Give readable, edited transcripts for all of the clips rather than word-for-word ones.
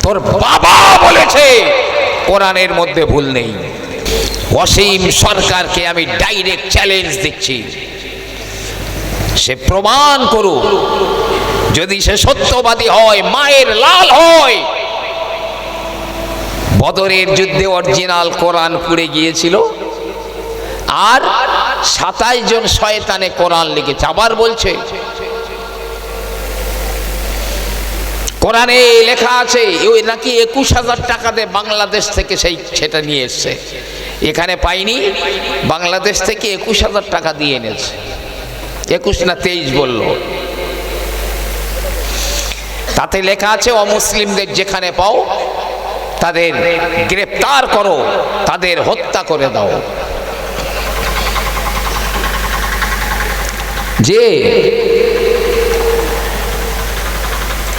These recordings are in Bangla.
তোর বাবা বলেছে কোরআনের মধ্যে ভুল নেই। অসীম সরকারকে আমি ডাইরেক্ট চ্যালেঞ্জ দিচ্ছি, সে প্রমাণ করুক। যদি সে সত্যবাদী হয়, মায়ের লাল হয়। বদরের যুদ্ধে অরিজিনাল কোরআন পুড়ে গিয়েছিল, আর 27 জন শয়তানে কোরআন লিখেছে। আবার বলছে কোরআনে লেখা আছে ওই নাকি 21,000 টাকা দিয়ে বাংলাদেশ থেকে সেটা নিয়ে এসছে। এখানে পাইনি, বাংলাদেশ থেকে 21,000 টাকা দিয়ে এনেছে। 21 না 23 বলল। তাতে লেখা আছে অমুসলিমদের যেখানে পাও তাদের গ্রেফতার করো, তাদের হত্যা করে দাও। যে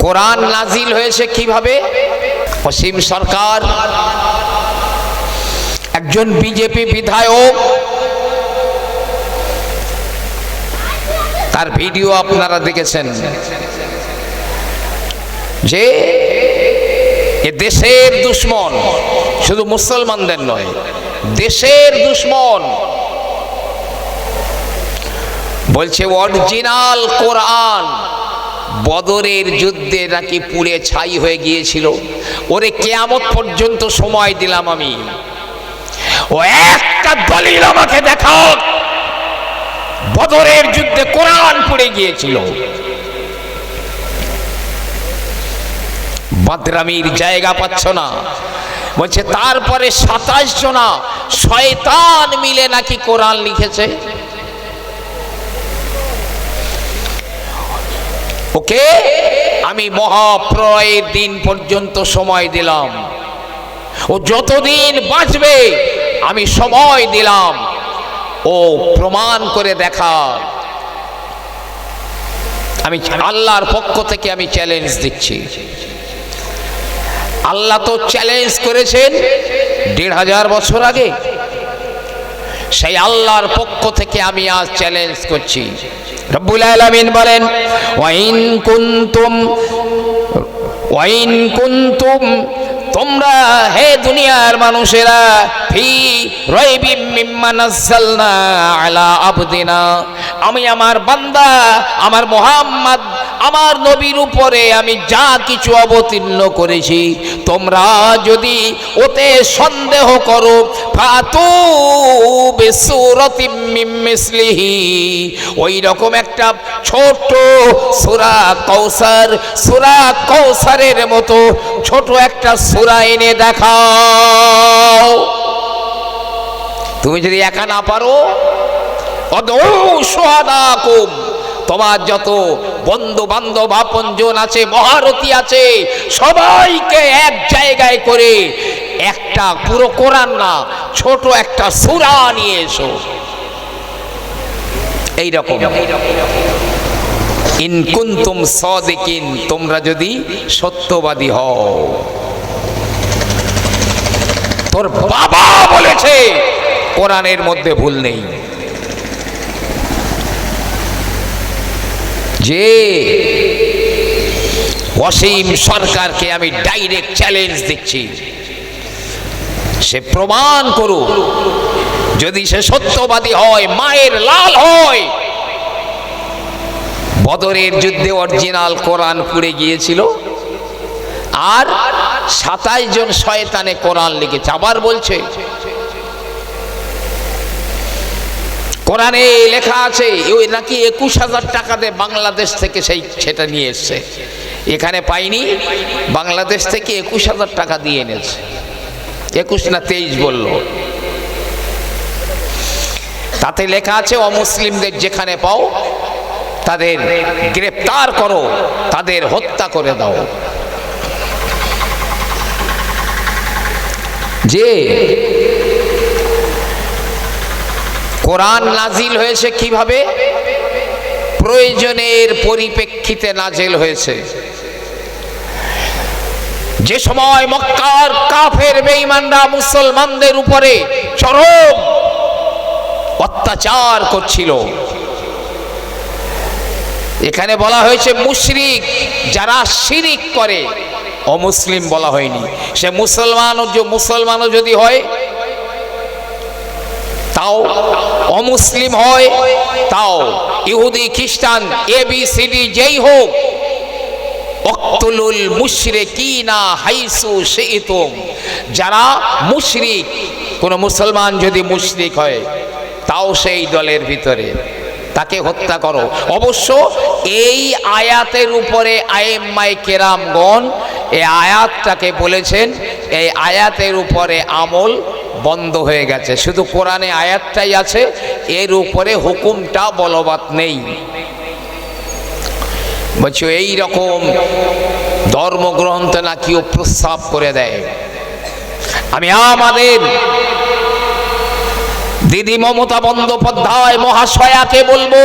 কোরআন নাজিল হয়েছে কিভাবে? অসীম সরকার একজন বিজেপি বিধায়ক, তার ভিডিও আপনারা দেখেছেন, যে এ দেশের দুশ্মন, শুধু মুসলমানদের নয়, দেশের দুশ্মন। বলছে অরিজিনাল কোরআন বদরের যুদ্ধে নাকি পুড়ে ছাই হয়ে গিয়েছিল। ওরে কিয়ামত পর্যন্ত সময় দিলাম আমি, ও একটা দলিল আমাকে দেখাও বদরের যুদ্ধে কোরআন পুড়ে গিয়েছিল। বাদরামির জায়গা পাচ্ছ না। বলছে তারপরে 27 জনা শয়তান মিলে নাকি কোরআন লিখেছে। ওকে আমি মহাপ্রলয়ের দিন পর্যন্ত সময় দিলাম, ও যতদিন বাঁচবে আমি সময় দিলাম, ও প্রমাণ করে দেখা। আমি আল্লাহর পক্ষ থেকে আমি চ্যালেঞ্জ দিচ্ছি। আল্লাহ তো চ্যালেঞ্জ করেছেন 1500 বছর আগে, সেই আল্লাহর পক্ষ থেকে আমি আজ চ্যালেঞ্জ করছি। রব্বুল আলামিন বলেন ওয়াইন কুনতুম তোমরা হে দুনিয়ার মানুষেরা ফি রাইবিম মিম্মা নাযালনা আলা আবদিনা, আমি আমার বান্দা আমার মুহাম্মদ আমার নবীর উপরে আমি যা কিছু অবতীর্ণ করেছি, তোমরা যদি ওতে সন্দেহ করো ফাতু বিসূরাতিম মিন মিসলিহি, ওই রকম একটা ছোট সূরা কাউসারের মতো ছোট একটা সূরা এনে দেখাও। তুমি যদি একা না পারো, অদৌ শুহাদাকুম, তোমার যত বন্ধু বান্ধব আপনজন আছে, মহারথী আছে, সবাইকে এক জায়গায় করে একটা পুরো কোরআন না, ছোট একটা সূরা নিয়ে এসো। এইরকম ইন কুনতুম সাদিকিন, তোমরা যদি সত্যবাদী হও। তোর বাবা বলেছে কোরআনের মধ্যে ভুল নেই। যে অসীম সরকারকে আমি ডাইরেক্ট চ্যালেঞ্জ দিচ্ছি, সে প্রমাণ করুক। যদি সে সত্যবাদী হয়, মায়ের লাল হয়। বদরের যুদ্ধে অরিজিনাল কোরআন পুড়ে গিয়েছিল, আর 27 জন শয়তানে কোরআন লিখেছে। আবার বলছে কোরআনে লেখা আছে ওই নাকি 21,000 টাকা দিয়ে বাংলাদেশ থেকে সেটা নিয়ে এসছে। এখানে পাইনি, বাংলাদেশ থেকে 21,000 টাকা দিয়ে এনেছে। 21 না 23 বলল। তাতে লেখা আছে অমুসলিমদের যেখানে পাও তাদের গ্রেফতার করো, তাদের হত্যা করে দাও। যে কোরআন নাজিল হয়েছে কিভাবে? প্রয়োজনের পরিপ্রেক্ষিতে নাজিল হয়েছে। যে সময় মক্কার কাফের বেঈমানরা মুসলমানদের উপরে চরম অত্যাচার করছিল, এখানে বলা হয়েছে মুশরিক যারা শিরিক করে, অমুসলিম বলা হয়নি। সে মুসলমানও যদি হয় তাও, অমুসলিম হয় তাও, ইহুদি খ্রিস্টান ABCD যেই হোক, ওয়াকতুলুল মুশরিকিনা হাইসু শি'তুম, যারা মুশরিক, কোন মুসলমান যদি মুশরিক হয় তাও সেই দলের ভিতরে তাকে হত্যা করো। অবশ্য এই আয়াতের উপরে আইম্মায়ে কেরামগণ এই আয়াতটাকে বলেছেন, এই আয়াতের উপরে আমল বন্ধ হয়ে গেছে, শুধু কোরআনে আয়াতটাই আছে, এর উপরে হুকুমটা বলবৎ নেই। বলছো এই রকম ধর্মগ্রন্থ নাকিও প্রস্তাব করে দেয়। আমি আমাদের দিদি মমতা বন্দ্যোপাধ্যায় মহাশয়াকে বলবো,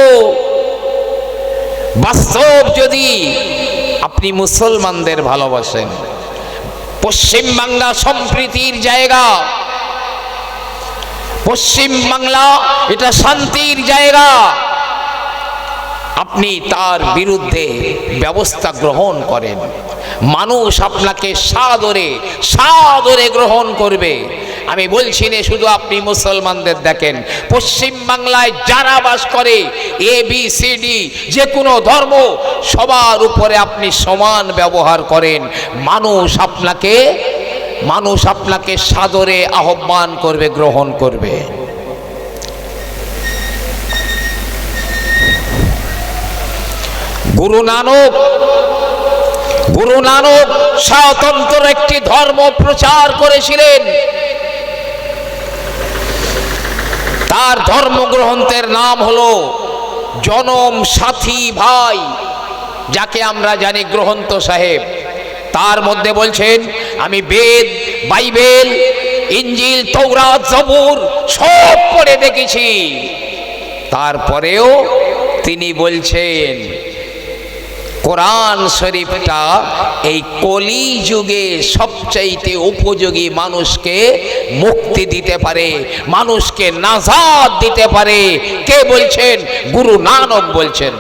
বাস্তব যদি আপনি মুসলমানদের ভালোবাসেন, পশ্চিমবাংলা সম্প্রীতির জায়গা, পশ্চিমবাংলা এটা শান্তির জায়গা, আপনি তার বিরুদ্ধে ব্যবস্থা গ্রহণ করেন, মানুষ আপনাকে সাদরে গ্রহণ করবে। আমি বলছি না শুধু আপনি মুসলমানদের দেখেন, পশ্চিমবাংলায় যারা বাস করে ABCD যে কোনো ধর্ম, সবার উপরে আপনি সমান ব্যবহার করেন, মানুষ আপনাকে সাদরে আহ্বান করবে, গ্রহণ করবে। গুরু নানক স্বতন্ত্র একটি ধর্ম প্রচার করেছিলেন। তার ধর্মগ্রন্থের নাম হলো জনম সাথী ভাই, যাকে আমরা জানি গ্রন্থ সাহেব। তার মধ্যে বলছেন, আমি বেদ, বাইবেল, ইঞ্জিল, তৌরাত, জবুর সব পড়ে দেখেছি। তারপরেও তিনি বলছেন কোরআন শরীফটা এই কলি যুগে সবচাইতে উপযোগী, মানুষকে মুক্তি দিতে পারে, মানুষকে নাজাত দিতে পারে। কে বলছেন? গুরু নানক বলছেন।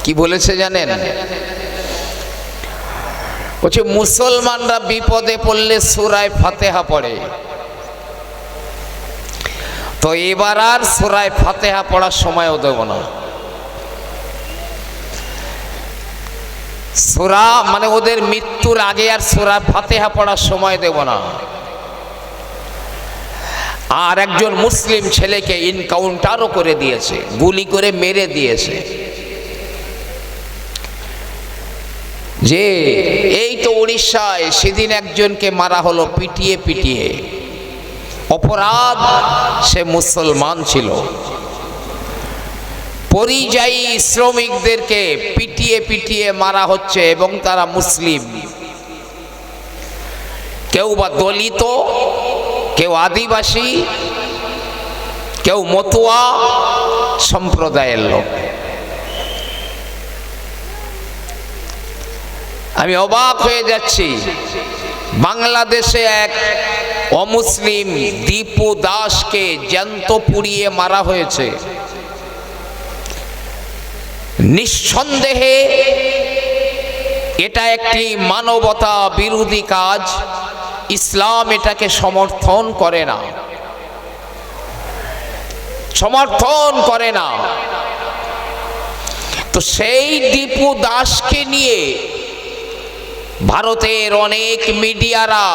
কি বলেছে জানেন? বলছে মুসলমানরা বিপদে পড়লে সূরা ফাতিহা পড়ে, তো এবার আর সূরা ফাতিহা পড়ার সময়ও দেব না। সূরা মানে ওদের মৃত্যুর আগে আর সূরা ফাতিহা পড়ার সময় দেব না। আর একজন মুসলিম ছেলেকে ইনকাউন্টারও করে দিয়েছে, গুলি করে মেরে দিয়েছে। যে এই তো উড়িষ্যায় সেদিন একজনকে মারা হলো পিটিয়ে। অপরাধ, সে মুসলমান ছিল। পরিযায়ী শ্রমিকদেরকে পিটিয়ে মারা হচ্ছে এবং তারা মুসলিম। কেউ বা দলিত, কেউ আদিবাসী, কেউ মতুয়া সম্প্রদায়ের লোক। আমি অবাক হয়ে যাচ্ছি, বাংলাদেশে এক অমুসলিম দীপু দাসকে জ্যান্ত পুড়িয়ে মারা হয়েছে। নিঃসন্দেহে এটা একটি মানবতা বিরোধী কাজ, ইসলাম এটাকে সমর্থন করে না। তো সেই দীপু দাসকে নিয়ে ভারতের অনেক মিডিয়ারা,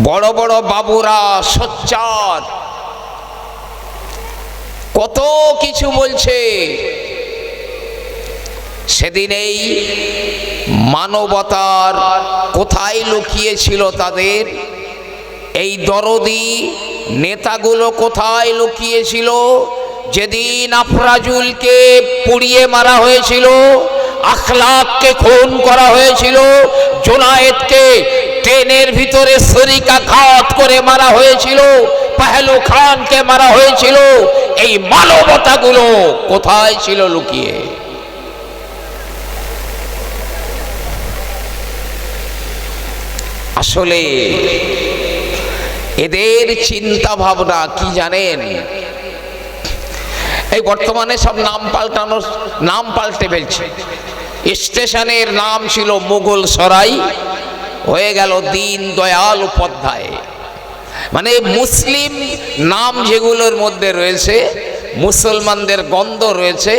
বড় বড় বাবুরা সোচ্চার কত কিছু বলছে। সেদিন এই মানবতার কোথায় লুকিয়েছিল তাদের এই দরদি নেতাগুলো, কোথায় লুকিয়েছিল? যেদিন আফরাজুলকে পুড়িয়ে মারা হয়েছিল, আখলাককে খুন করা হয়েছিল, জোনায়েদকে ট্রেনের ভিতরে ছুরিকাঘাত করে মারা হয়েছিল, পেহলু খানকে মারা হয়েছিল, এই মানবতাগুলো কোথায় ছিল লুকিয়ে? আসলে এদের চিন্তা ভাবনা কি জানেন? এই বর্তমানে সব নাম পাল্টে ফেলছে। স্টেশনের নাম ছিল মুঘল সরাই, হয়ে গেল দীন দয়াল উপাধ্যায়। মানে মুসলিম নাম যেগুলোর মধ্যে রয়েছে, মুসলমানদের গন্ধ রয়েছে,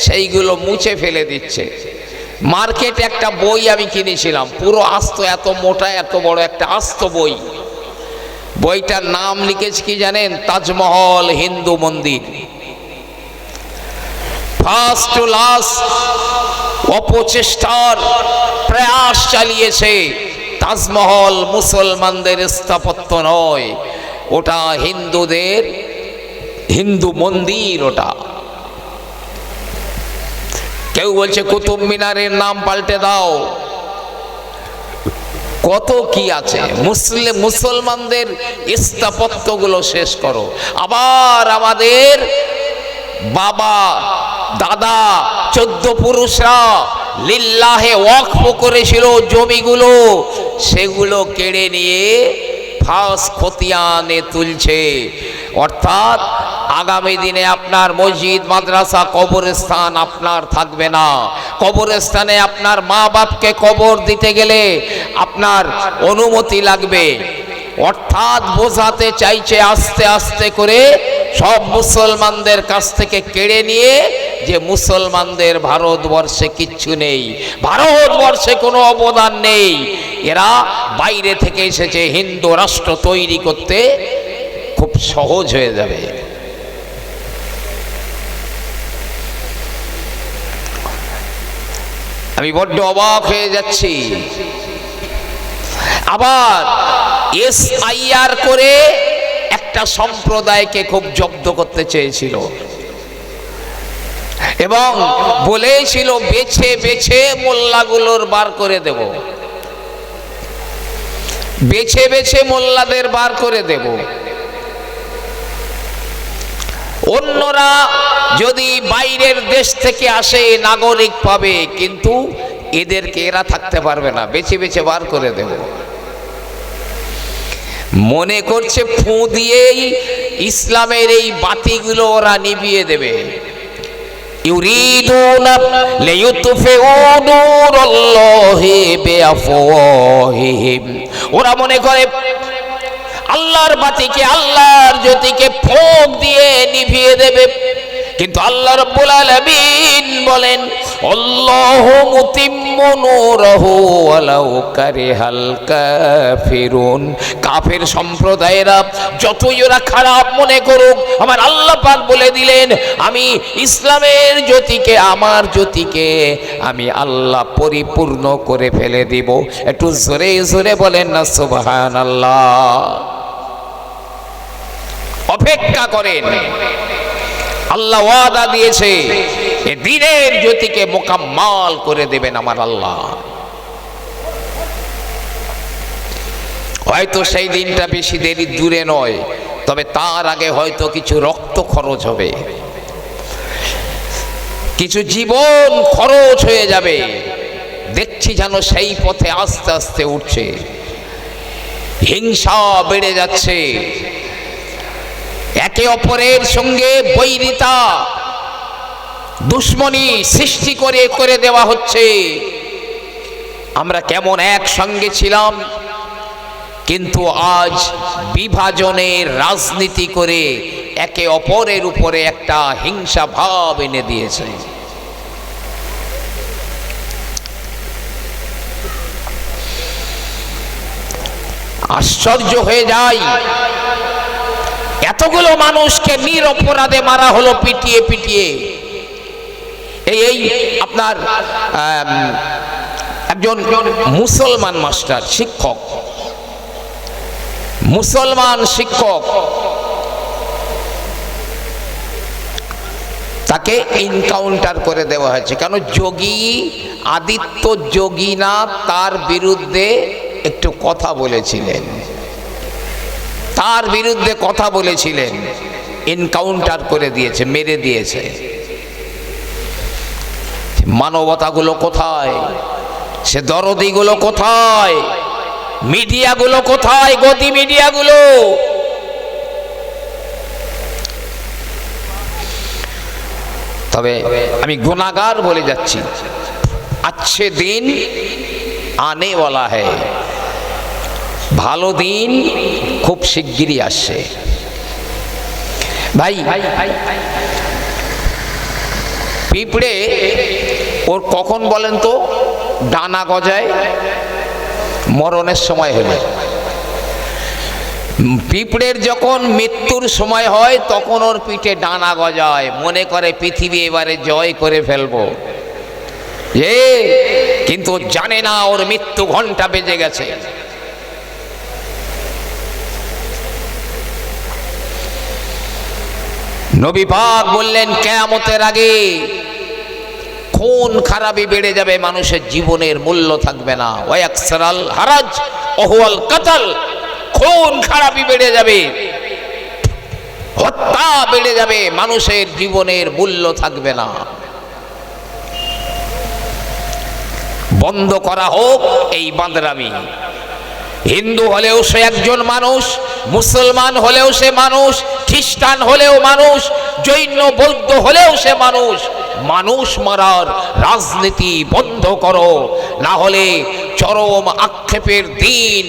সেইগুলো মুছে ফেলে দিচ্ছে। মার্কেটে একটা বই আমি কিনেছিলাম, পুরো আস্ত, এত মোটা, এত বড় একটা আস্ত বই। বইটার নাম লিখেছে কি জানেন? তাজমহল হিন্দু মন্দির। ফার্স্ট টু লাস্ট অপচেষ্টার প্রয়াস চালিয়েছে। তাজমহল মুসলমানদের স্থাপত্য নয়, ওটা হিন্দুদের হিন্দু মন্দির। ওটা কেউ বলছে কুতুব মিনারের নাম পাল্টে দাও, কত কি আছে। মুসলমানদের স্থাপত্যগুলো শেষ করো। আবার আমাদের বাবা দাদা 14 পুরুষরা লিল্লাহে ওয়াকফ করেছিল জমিগুলো, সেগুলো কেড়ে নিয়ে ফাঁস খতিয়ানে তুলছে। অর্থাৎ আগামী দিনে আপনার মসজিদ, মাদ্রাসা, কবরস্থান আপনার থাকবে না। কবরস্থানে আপনার মা বাপকে কবর দিতে গেলে আপনার অনুমতি লাগবে। অর্থাৎ বোঝাতে চাইছে আস্তে আস্তে করে সব মুসলমানদের কাছ থেকে কেড়ে নিয়ে যে মুসলমানদের ভারতবর্ষে কিচ্ছু নেই, ভারতবর্ষে কোনো অবদান নেই। এরা বাইরে থেকে এসেছে হিন্দু রাষ্ট্র তৈরি করতে, খুব সহজ হয়ে যাবে। আমি বড্ড অবাক হয়ে যাচ্ছি। আবার SIR করে একটা সম্প্রদায়কে খুব জব্দ করতে চেয়েছিল এবং বলেছিল বেছে বেছে মোল্লাগুলোর বার করে দেব, বেছে বেছে মোল্লাদের বার করে দেব। অন্যরা যদি বাইরের দেশ থেকে আসে নাগরিক পাবে, কিন্তু এদেরকে এরা থাকতে পারবে না, বেছে বেছে বার করে দেব। মনে করছে ফু দিয়েই ইসলামের এই বাতিগুলো ওরা নিভিয়ে দেবে। ইউরিদুনা লিইউতফিউ নূরাল্লাহি বিআফওয়াহিহিম। ওরা মনে করে আল্লাহর বাতিকে, আল্লাহর জ্যোতিকে ফোঁক দিয়ে নিভিয়ে দেবে। কিন্তু আল্লাহ রাব্বুল আলামিন বলেন আল্লাহু মুতিম্মু নূরহু ওয়ালাউ কারিহাল কাফিরুন। কাফের সম্প্রদায়েরা যতই ওরা খারাপ মনে করুক, আমার আল্লাহ পাক বলে দিলেন আমি ইসলামের জ্যোতিকে, আমার জ্যোতিকে আমি আল্লাহ পরিপূর্ণ করে ফেলে দিব। একটু জোরে জোরে বলেন না সুবহানাল্লাহ। অপেক্ষা করেন, আল্লাহ ওয়াদা দিয়েছে এ দিনের জ্যোতিকে মোকাম্মাল করে দেবেন আমার আল্লাহ। হয়তো সেই দিনটা বেশি দেরি দূরে নয়, তবে তার আগে হয়তো কিছু রক্ত খরচ হবে, কিছু জীবন খরচ হয়ে যাবে। দেখছি যেন সেই পথে আস্তে আস্তে উঠছে, হিংসা বেড়ে যাচ্ছে, একে অপরের সঙ্গে বৈরিতা দুশ্মনী সৃষ্টি করে করে দেওয়া হচ্ছে। আমরা কেমন একসঙ্গে ছিলাম, কিন্তু আজ বিভাজনের রাজনীতি করে একে অপরের উপরে একটা হিংসা ভাব এনে দিয়েছে। আশ্চর্য হয়ে যায়, এতগুলো মানুষকে নিরপরাধে মারা হলো পিটিয়ে পিটিয়ে। এই আপনার একজন মুসলমান মাস্টার, শিক্ষক, মুসলমান শিক্ষক, তাকে এনকাউন্টার করে দেওয়া হয়েছে। কেন? যোগী আদিত্য যোগীনাথ তার বিরুদ্ধে একটু কথা বলেছিলেন, তার বিরুদ্ধে কথা বলেছিলেন, এনকাউন্টার করে দিয়েছে, মেরে দিয়েছে। মানবতাগুলো কোথায়? সে দরদিগুলো কোথায়? মিডিয়াগুলো কোথায়? গদি মিডিয়াগুলো তবে আমি গুনাহগার বলে যাচ্ছি, अच्छे दिन आने वाला है, ভালো দিন খুব শিগগিরই আসছে। ভাই পিঁপড়ে ওর কখন বলেন তো ডানা গজায়? মরণের সময় হলে। পিঁপড়ের যখন মৃত্যুর সময় হয় তখন ওর পিঠে ডানা গজায়, মনে করে পৃথিবী এবারে জয় করে ফেলবো, কিন্তু জানে না ওর মৃত্যু ঘন্টা বেজে গেছে। নবী পাক বললেন কিয়ামতের আগে খুন খারাপি বেড়ে যাবে, মানুষের জীবনের মূল্য থাকবে না। ওয়াকসারাল হারাজ ওহুয়াল কাতাল, খুন খারাপি বেড়ে যাবে, হত্যা বেড়ে যাবে, মানুষের জীবনের মূল্য থাকবে না। বন্ধ করা হোক এই বাঁদরামি। হিন্দু হলেও সে একজন মানুষ, মুসলমান হলেও সে মানুষ, খ্রিস্টান হলেও মানুষ, জৈন বৌদ্ধ হলেও সে মানুষ। মানুষ মারার রাজনীতি বন্ধ করো, না হলে চরম আক্ষেপের দিন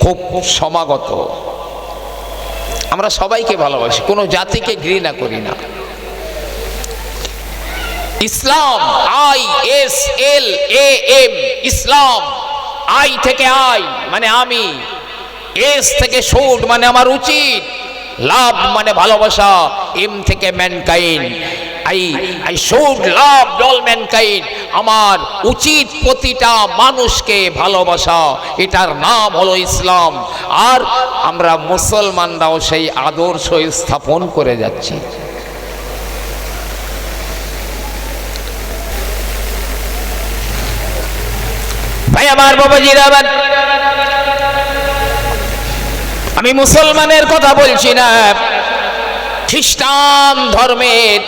খুব সমাগত। আমরা সবাইকে ভালোবাসি, কোনো জাতিকে ঘৃণা করি না। ইসলাম ISLAM, ইসলাম, আই থেকে আই মানে আমি, এস থেকে শুড মানে আমার উচিত, লাভ মানে ভালোবাসা, এম থেকে mankind, I should love all mankind, আমার উচিত প্রতিটা মানুষকে ভালোবাসা, এটার নাম হলো ইসলাম। আর আমরা মুসলমানরাও সেই আদর্শ স্থাপন করে যাচ্ছি। ভাই আমার বাবাজিরা, আমি মুসলমানের কথা বলছি না, খ্রিস্টান ধর্মের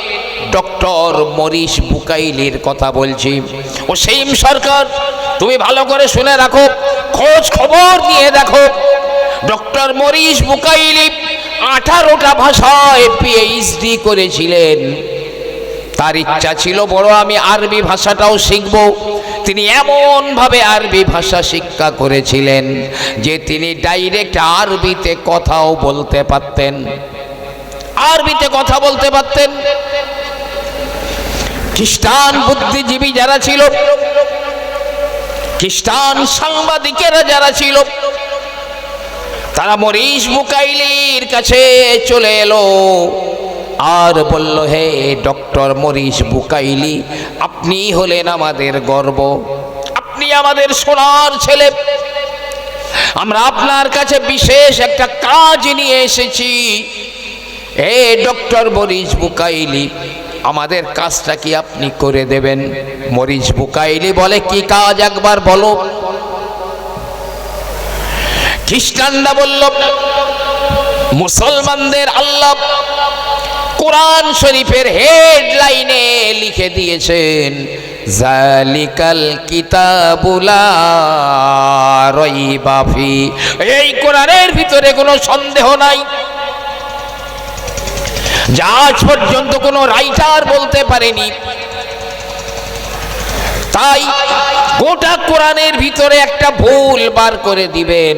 ডক্টর মরিস বুকাইলির কথা বলছি। ও সেইম সরকার, তুমি ভালো করে শুনে রাখো, খোঁজ খবর নিয়ে দেখো। ডক্টর মরিস বুকাইলি 18টা ভাষায় PhD করেছিলেন। তার ইচ্ছা ছিল বড় আমি আরবি ভাষাটাও শিখব। তিনি এমন ভাবে আরবি ভাষা শিক্ষা করেছিলেন যে তিনি ডাইরেক্ট আরবিতে কথাও বলতে পারতেন, আরবিতে কথা বলতে পারতেন। খ্রিস্টান বুদ্ধিজীবী যারা ছিল, খ্রিস্টান সাংবাদিকেরা যারা ছিল, তারা মরিস বুকাইলির কাছে চলে এলো আর বলল, হে ডক্টর মরিস বুকাইলি, আপনি হলেন আমাদের গর্ব, আপনি আমাদের সোনার ছেলে, আমরা আপনার কাছে বিশেষ একটা কাজ নিয়ে এসেছি। হে ডক্টর মরিস বুকাইলি, আমাদের কাজটা কি আপনি করে দেবেন? মরিস বুকাইলি বলে, কি কাজ একবার বলো। খ্রিস্টানরা বলল, মুসলমানদের আল্লাহ কোরআন শরীফের হেডলাইনে লিখে দিয়েছেন, জালিকাল কিতাবুলা রাইবা ফি, এই কোরআনের ভিতরে কোনো সন্দেহ নাই। যা আজ পর্যন্ত কোনো রাইটার বলতে পারেনি। তাই গোটা কোরআনের ভিতরে একটা ভুল বার করে দিবেন।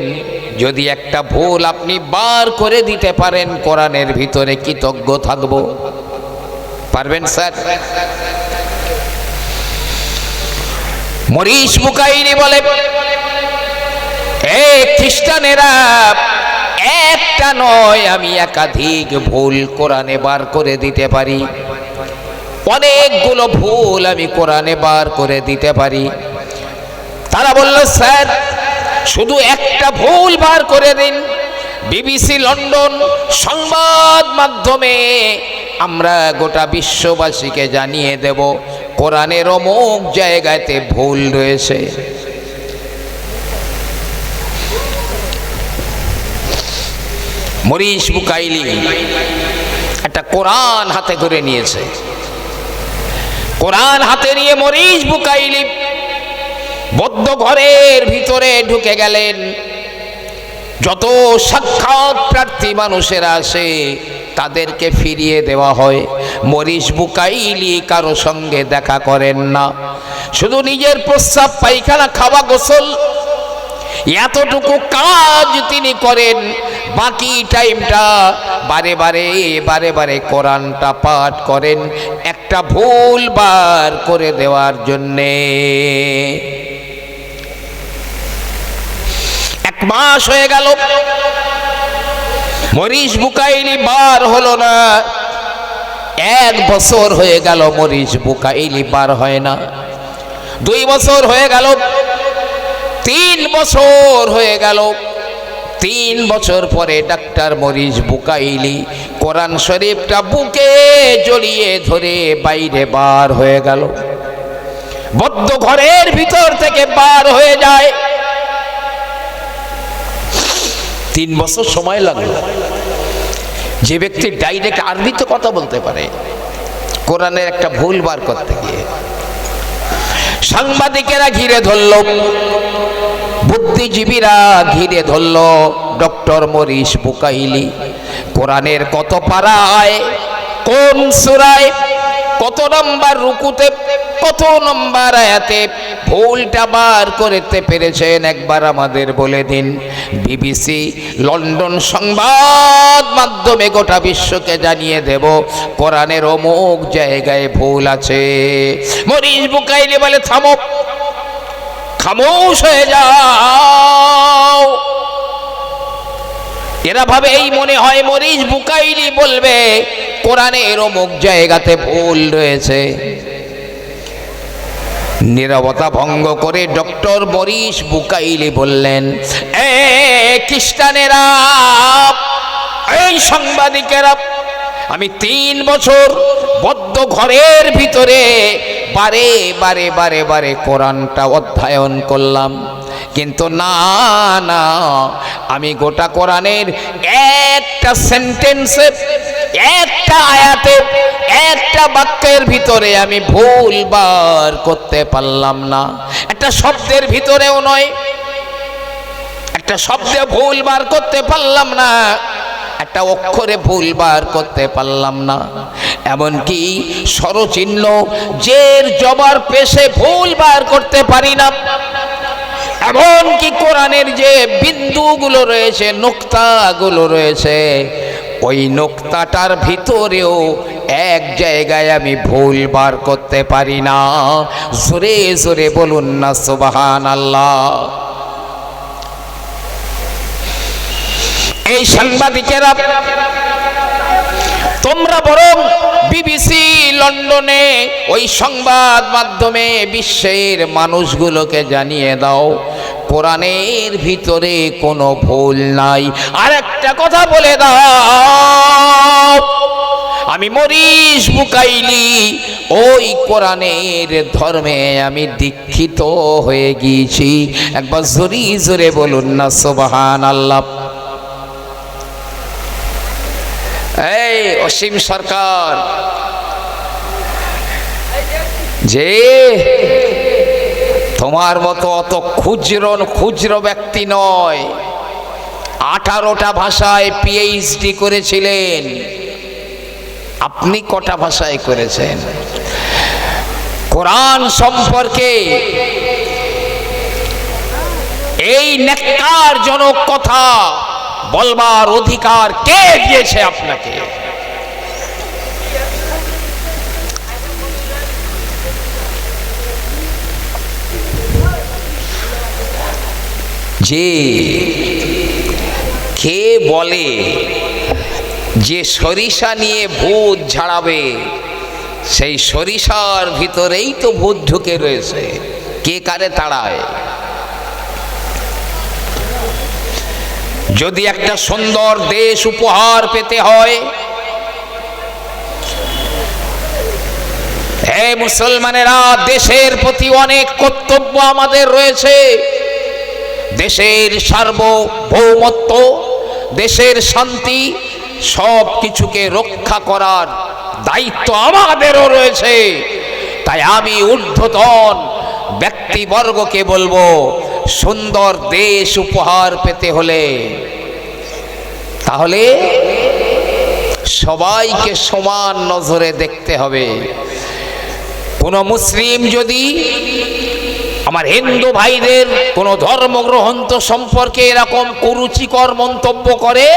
যদি একটা ভুল আপনি বার করে দিতে পারেন, কোরআনের ভিতরে কৃতজ্ঞ থাকবো। পারবেন স্যার? মরিস বুকাইলি বলে, এ খ্রিস্টানেরা, একটা নয় আমি একাধিক ভুল কোরআনে বার করে দিতে পারি, অনেকগুলো ভুল আমি কোরআনে বার করে দিতে পারি। তারা বলল, স্যার শুধু একটা ভুল বার করে দিন, BBC লন্ডন সংবাদ মাধ্যমে আমরা গোটা বিশ্ববাসীকে জানিয়ে দেব কোরআনের অমুক জায়গাতে ভুল রয়েছে। মরিস বুকাইলি একটা কোরআন হাতে করে নিয়েছে। কোরআন হাতে নিয়ে মরিস বুকাইলি বদ্ধ ঘরের ভিতরে ঢুকে গেলেন। যত সাক্ষাৎ প্রার্থী মানুষেরা আসে তাদেরকে ফিরিয়ে দেওয়া হয়। মরিস বুকাইলি কারো সঙ্গে দেখা করেন না, শুধু নিজের প্রস্রাব পায়খানা খাওয়া গোসল এতটুকু কাজ তিনি করেন। বাকি টাইমটা বারে বারে কোরআনটা পাঠ করেন একটা ভুল বার করে দেওয়ার জন্যে। 1 মাস হয়ে গেল, মরিস বুকাইলি বার হলো না। 1 বছর হয়ে গেল, মরিস বুকাইলি বার হয় না। 2 বছর হয়ে গেল, 3 বছর হয়ে গেল। 3 বছর পরে ডাক্তার মরিস বুকাইলি কোরআন শরীফটা বুকে জড়িয়ে ধরে বাইরে বার হয়ে গেল, বদ্ধ ঘরের ভিতর থেকে বার হয়ে যায়। 3 বছর সময় লাগলো। যে ব্যক্তি ডাইরেক্ট আরবিতে কথা বলতে পারে কোরআনের একটা ভুল বার করতে গিয়ে, সাংবাদিকেরা ঘিরে ধরল, বুদ্ধিজীবীরা ঘিরে ধরল ডক্টর মরিস বুকাইলি। কোরআনের কত পারায়, কোন সূরায়, কত নম্বর রুকুতে, কত নম্বর আয়াতে ভুলটা বার করতে পেরেছেন একবার আমাদের বলে দিন। বিবিসি, লন্ডন সংবাদ মাধ্যমে গোটা বিশ্বকে জানিয়ে দেব কোরআনের অমুক জায়গায় ভুল আছে। মরিস বুকাইলি বলে থামো, খামোশ হয়ে যাও। এরা ভাবে এই মনে হয় মরিস বুকাইলি বলবে কোরআনের অমুক জায়গাতে ভুল রয়েছে। নীরবতা ভঙ্গ করে ডক্টর মরিস বুকাইলি বললেন, খ্রিস্টানেরা, এই সাংবাদিকেরা, আমি 3 বছর বদ্ধ ঘরের ভিতরে বারে কোরআনটা অধ্যয়ন করলাম, কিন্তু না, আমি গোটা কোরআনের একটা সেন্টেন্সে, একটা আয়াতে, একটা বাক্যের ভিতরে আমি ভুল বার করতে পারলাম না। একটা শব্দের ভিতরেও নয়, একটা শব্দে ভুল বার করতে পারলাম না, একটা অক্ষরে ভুল বার করতে পারলাম না। এমনকি স্বরচিহ্ন, জের, জবর, পেশে ভুল বার করতে পারি না। এমনকি কোরআনের যে বিন্দুগুলো রয়েছে, নোক্তাগুলো রয়েছে, ওই নোক্তাটার ভিতরেও এক জায়গায় আমি ভুল বার করতে পারি না। জোরে জোরে বলুন না সুবহানাল্লাহ। এই সাংবাদিকেরা, তোমরা বরং বিবিসি, লন্ডনে ওই সংবাদ মাধ্যমে বিশ্বের মানুষগুলোকে জানিয়ে দাও কোরআনের ভিতরে কোনো ভুল নাই। আর একটা কথা বলে দাও, আমি মরিস বুকাইলি ওই কোরআনের ধর্মে আমি দীক্ষিত হয়ে গিয়েছি। একবার জোরে জোরে বলুন না সুবহানাল্লাহ। এই অসীম সরকার, যে তোমার মতো অত ক্ষুদ্র ব্যক্তি নয়, 18টা ভাষায় পিএইচডি করেছিলেন, আপনি কটা ভাষায় করেছেন? কোরআন সম্পর্কে এই ন্যাক্কারজনক কথা বলবার অধিকার কে দিয়েছে আপনাকে? যে কে বলে যে সরিষা নিয়ে ভূত ঝাড়াবে, সেই সরিষার ভিতরেই তো ভূত ঢুকে রয়েছে। কে কারে তাড়ায়? যদি একটা সুন্দর দেশ উপহার পেতে হয়, হে মুসলমানেরা, দেশের প্রতি অনেক কর্তব্য আমাদের রয়েছে। দেশের সার্বভৌমত্ব, দেশের শান্তি, সব কিছুকে রক্ষা করার দায়িত্ব আমাদেরও রয়েছে। তাই আমি ঊর্ধ্বতন ব্যক্তিবর্গকে বলবো, সুন্দর দেশ উপহার পেতে হলে তাহলে সবাইকে সমান নজরে দেখতে হবে। কোন মুসলিম যদি আমার হিন্দু ভাইদের কোন ধর্মগ্রন্থ সম্পর্কে এরকম কুরুচিকর মন্তব্য করে,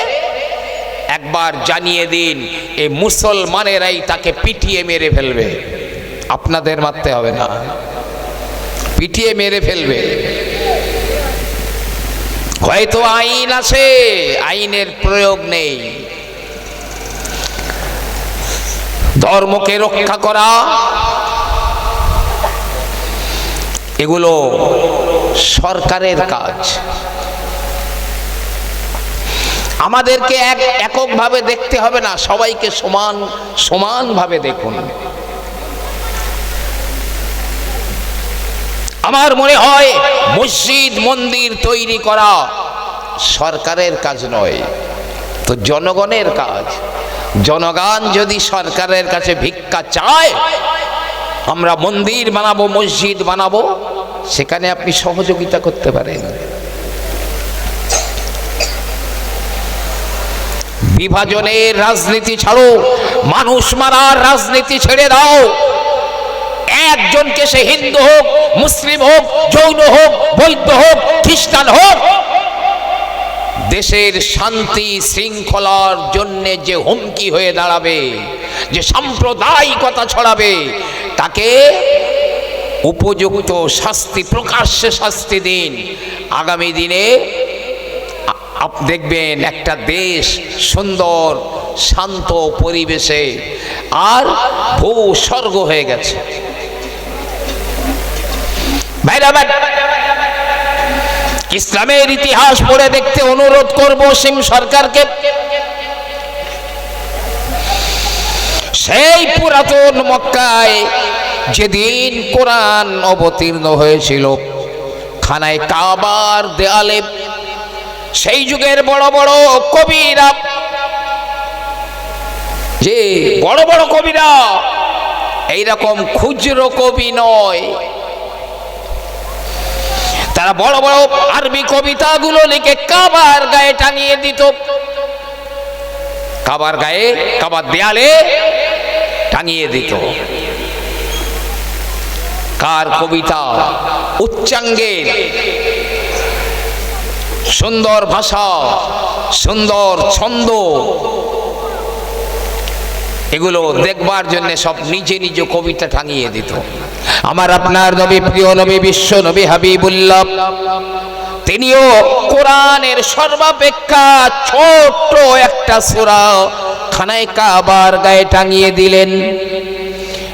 একবার জানিয়ে দিন এই মুসলমানেরাই তাকে পিটিয়ে মেরে ফেলবে। আপনাদের মারতে হবে না, পিটিয়ে মেরে ফেলবে। হয়তো আইন আছে, আইনের প্রয়োগ নেই। ধর্মকে রক্ষা করা এগুলো সরকারের কাজ। আমাদেরকে এককভাবে দেখতে হবে না, সবাইকে সমানভাবে দেখুন। আমার মনে হয় মসজিদ মন্দির তৈরি করা সরকারের কাজ নয়, তো জনগণের কাজ। জনগণ যদি সরকারের কাছে ভিক্ষা চায়, আমরা মন্দির বানাবো, মসজিদ বানাবো, সেখানে আপনি সহযোগিতা করতে পারেন। বিভাজনের রাজনীতি ছাড়ো, মানুষ মারার রাজনীতি ছেড়ে দাও। একজনকে, সে হিন্দু হোক, মুসলিম হোক, জৈন হোক, বৌদ্ধ হোক, খ্রিস্টান হোক, দেশের শান্তি শৃঙ্খলার জন্য যে হুমকি হয়ে দাঁড়াবে, যে সাম্প্রদায়িকতা ছড়াবে, তাকে উপযুক্ত শাস্তি, প্রকাশ্যে শাস্তি দিন। আগামী দিনে দেখবেন একটা দেশ সুন্দর শান্ত পরিবেশে আর ভূস্বর্গ হয়ে গেছে। ইসলামের ইতিহাস পড়ে দেখতে অনুরোধ করব সিম সরকারকে। সেই পুরাতন মক্কায় যেদিন কোরআন অবতীর্ণ হয়েছিল, খানায় কাবার দেয়ালে সেই যুগের বড় বড় কবিরা, যে বড় বড় কবিরা, এইরকম খুচরো কবি নয়, তারা বড় বড় আরবি কবিতাগুলো লিখে কাবার গায়ে টাঙিয়ে দিত। কাবার গায়ে, কাবার দেয়ালে টাঙিয়ে দিত। কার কবিতা? উচ্চাঙ্গের, সুন্দর ভাষা, সুন্দর ছন্দ, এগুলো দেখবার জন্য সব নিজে নিজ কবিতা টাঙিয়ে দিত। আমার আপনার নবী, প্রিয় নবী, বিশ্ব নবী হাবিবুল্লাহ, তিনিও কোরআনের সর্বাপেক্ষা ছোট্ট একটা সূরা খানায় কাবার গায়ে টাঙিয়ে দিলেন।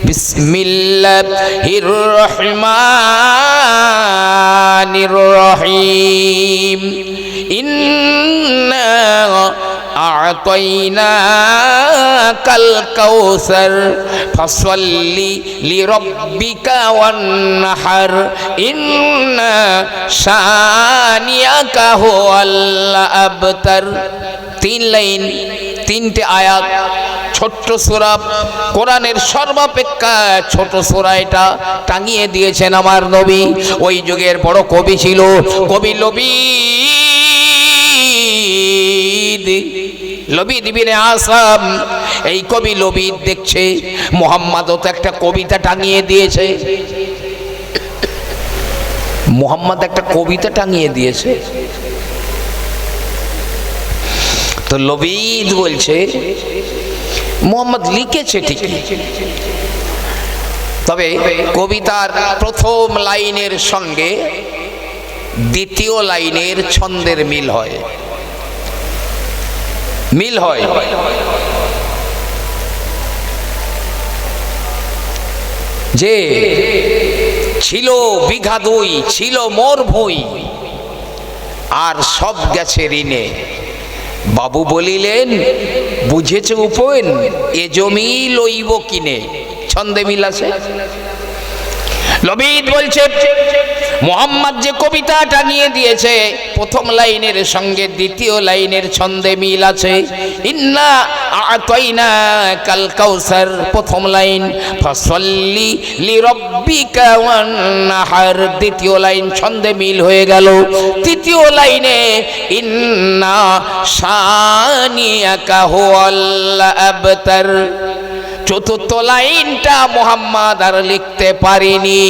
বিসমিল্লাহির রহমানির রহিম, ইন্না আ'তাইনাকাল কাউসার ফাসাল্লি লিরাব্বিকা ওয়ানহার, ইন্না শানিয়াকা হুয়াল আবতার। 3 লাইন, 3টে আয়াত, ছোট্ট সূরা, কোরআনের সর্বাপেক্ষা ছোট সূরা, এটা টাঙিয়ে দিয়েছেন আমার নবী। ওই যুগের বড় কবি ছিল কবি লবিদ ইবনে আসাম। এই কবি লবিদ দেখছে মুহাম্মদও তো একটা কবিতা টাঙিয়ে দিয়েছে, মুহাম্মদ একটা কবিতা টাঙিয়ে দিয়েছে। তো লবিদ বলছে মুহাম্মদ লিখেছে ঠিকই, তবে কবিতার প্রথম লাইনের সঙ্গে দ্বিতীয় লাইনের ছন্দের মিল হয়, যে ছিল বিঘা 2, ছিল মোর ভুঁই, আর সব গেছে ঋণে। বাবু বলিলেন, বুঝেছে উপেন, এ জমি লইব কিনে। ছন্দে মিল আছে। লবিদ বলছে মোহাম্মদ যে কবিতাটা নিয়ে দিয়েছে প্রথম লাইনের সঙ্গে দ্বিতীয় লাইনের ছন্দে মিল আছে। ইন্না আতাইনা কাল কাউসার প্রথম লাইন, ফাসাল্লি লিরাব্বিকা ওয়ানহার দ্বিতীয় লাইন ছন্দে মিল হয়ে গেল। তৃতীয় লাইনে ইন্না শানিয়াকা হুয়াল আবতার, চতুর্থ লাইনটা মোহাম্মদ আর লিখতে পারিনি।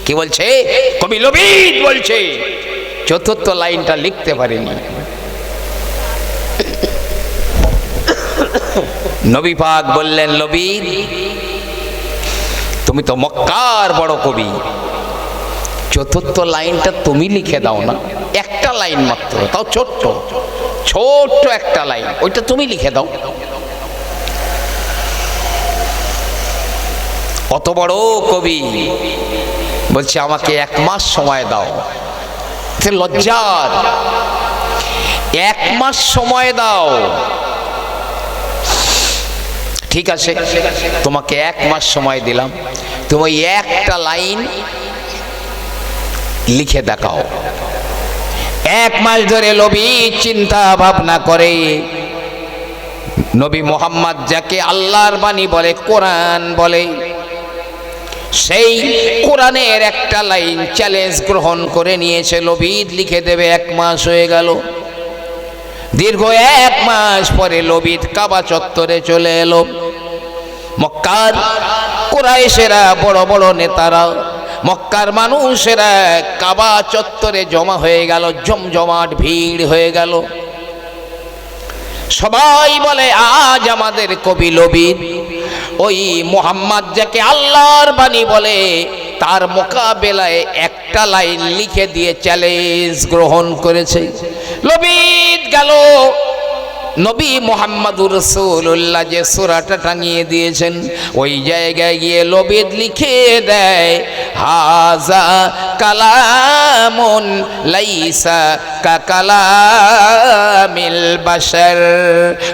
কি বলছে কবি লবিদ বলছে চতুর্থ লাইনটা লিখতে পারিনি। নবী পাক বললেন, লবিদ তুমি তো মক্কার বড় কবি, চতুর্থ লাইনটা তুমি লিখে দাও না, একটা লাইন মাত্র, তাও ছোট্ট ছোট্ট একটা লাইন, ওইটা তুমি লিখে দাও। কত বড় কবি বলছে আমাকে 1 মাস সময় দাও। লজ্জার, 1 মাস সময় দাও। ঠিক আছে, তোমাকে 1 মাস সময় দিলাম, তুমি একটা লাইন লিখে দেখাও। 1 মাস ধরে নবী চিন্তা ভাবনা করে। নবী মোহাম্মদ যাকে আল্লাহর বাণী বলে, কোরআন বলে, সেই কোরআনের একটা লাইন চ্যালেঞ্জ গ্রহণ করে নিয়েছে, লবিদ লিখে দেবে। 1 মাস হয়ে গেল। দীর্ঘ 1 মাস পরে লবিদ কাবা চত্বরে চলে এলো। মক্কার কুরাইশেরা, বড় বড় নেতারা, মক্কার মানুষেরা কাবা চত্বরে জমা হয়ে গেল, জমজমাট ভিড় হয়ে গেল। সবাই বলে আজ আমাদের কবি লবিদ ওই মোহাম্মদ যাকে আল্লাহর বাণী বলে তার মোকাবেলায় একটা লাইন লিখে দিয়ে চ্যালেঞ্জ গ্রহণ করেছে। লবিদ গেল, নবী মুহাম্মদুর রাসূলুল্লাহ যে সূরাটা টাঙিয়ে দিয়েছেন ওই জায়গায় গিয়ে লবিদ লিখে দেয়, হাযা কালামুন লাইসা কা কালামিল বাশার।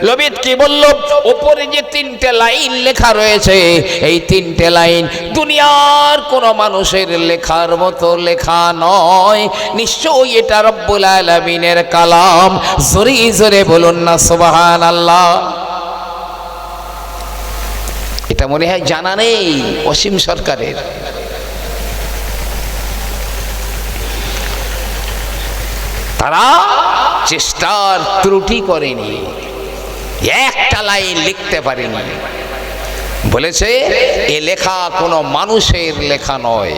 লবিদ কি বলল? উপরে যে 3টে লাইন লেখা রয়েছে, এই 3টে লাইন দুনিয়ার কোনো মানুষের লেখার মতো লেখা নয়, নিশ্চয়ই এটা রব্বুল আলামিনের কালাম। জোরে জোরে বলুন না সুবহানাল্লাহ। এটা মনে হয় জানা নেই অসীম সরকারের। তারা চেষ্টার ত্রুটি করেনি, একটা লাইন লিখতে পারেনি। বলেছে এ লেখা কোনো মানুষের লেখা নয়।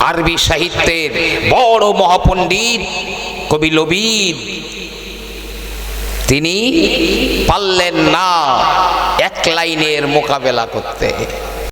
আরবি সাহিত্যের বড় মহাপণ্ডিত কবি লবিদ, তিনি পারলেন না 1 লাইনের মোকাবেলা করতে।